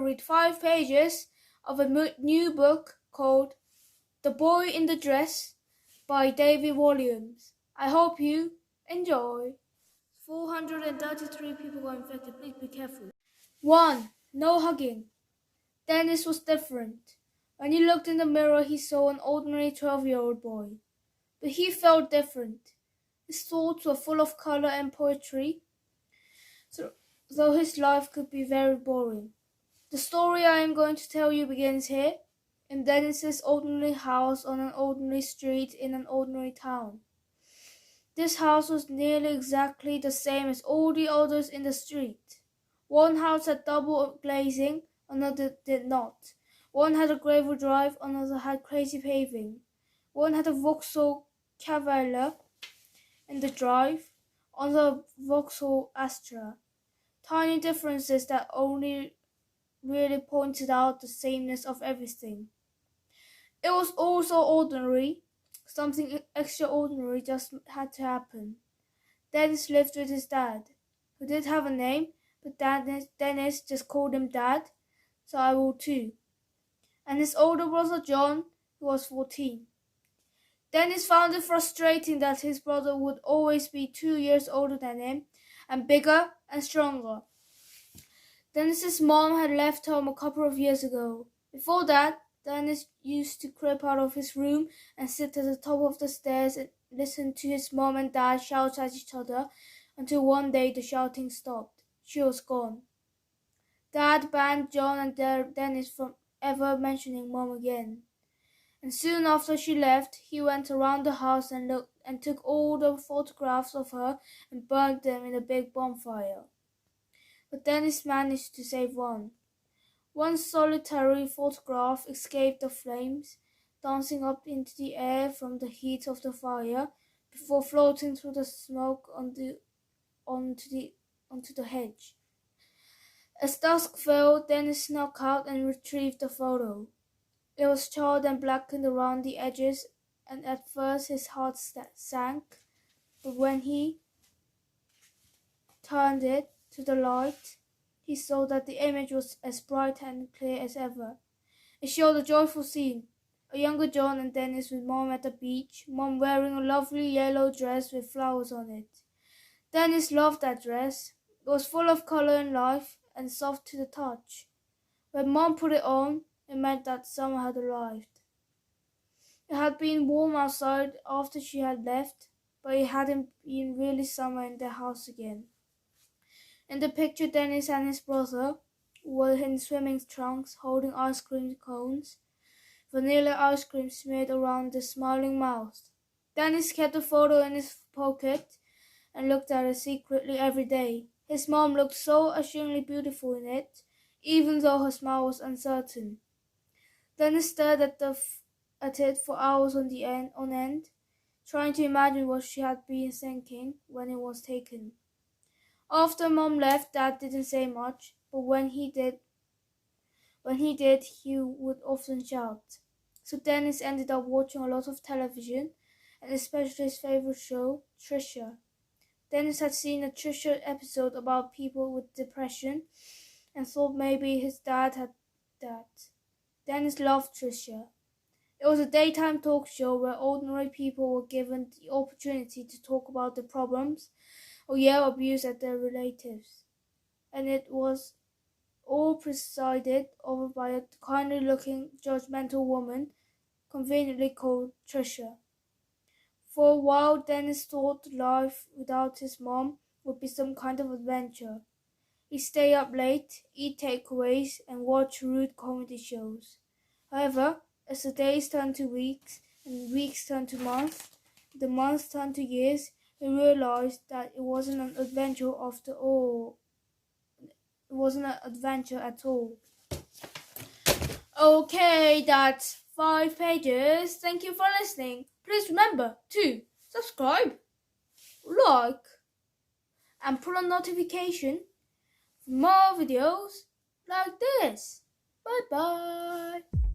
read 5 pages of a new book called The Boy in the Dress by David Williams. I hope you enjoy. 433 people got infected. Please be careful. 1. No hugging. Dennis was different. When he looked in the mirror, he saw an ordinary 12-year-old boy. But he felt different. His thoughts were full of color and poetry, though his life could be very boring. The story I am going to tell you begins here, in Dennis's ordinary house on an ordinary street in an ordinary town. This house was nearly exactly the same as all the others in the street. One house had double glazing, another did not. One had a gravel drive, another had crazy paving. One had a Vauxhall Cavalier in the drive, another Vauxhall Astra. Tiny differences that only really pointed out the sameness of everything. It was all so ordinary. Something extraordinary just had to happen. Dennis lived with his dad, who did have a name, but Dennis just called him Dad, so I will too. And his older brother John, who was 14. Dennis found it frustrating that his brother would always be 2 years older than him, and bigger and stronger. Dennis's mom had left home a couple of years ago. Before that, Dennis used to creep out of his room and sit at the top of the stairs and listen to his mom and dad shout at each other until one day the shouting stopped. She was gone. Dad banned John and Dennis from ever mentioning Mom again. And soon after she left, he went around the house and took all the photographs of her and burned them in a big bonfire. But Dennis managed to save one. One solitary photograph escaped the flames, dancing up into the air from the heat of the fire, before floating through the smoke onto the hedge. As dusk fell, Dennis snuck out and retrieved the photo. It was charred and blackened around the edges, and at first his heart sank, but when he turned it to the light, he saw that the image was as bright and clear as ever. It showed a joyful scene. A younger John and Dennis with Mom at the beach, Mom wearing a lovely yellow dress with flowers on it. Dennis loved that dress. It was full of color and life, and soft to the touch. When Mom put it on, it meant that summer had arrived. It had been warm outside after she had left, but it hadn't been really summer in their house again. In the picture, Dennis and his brother were in swimming trunks, holding ice cream cones, vanilla ice cream smeared around the smiling mouth. Dennis kept the photo in his pocket and looked at it secretly every day. His mom looked so assuredly beautiful in it, even though her smile was uncertain. Dennis stared at it for hours on end, trying to imagine what she had been thinking when it was taken. After Mom left, Dad didn't say much, but when he did, he would often shout. So Dennis ended up watching a lot of television, and especially his favorite show, Trisha. Dennis had seen a Trisha episode about people with depression and thought maybe his dad had that. Dennis loved Trisha. It was a daytime talk show where ordinary people were given the opportunity to talk about their problems or yell abuse at their relatives. And it was all presided over by a kindly-looking, judgmental woman, conveniently called Trisha. For a while, Dennis thought life without his mom would be some kind of adventure. He'd stay up late, eat takeaways, and watch rude comedy shows. However, as the days turned to weeks, and weeks turned to months, the months turned to years, he realized that it wasn't an adventure after all. It wasn't an adventure at all. Okay, that's 5 pages. Thank you for listening. Please remember to subscribe, like, and put on notification for more videos like this. Bye bye.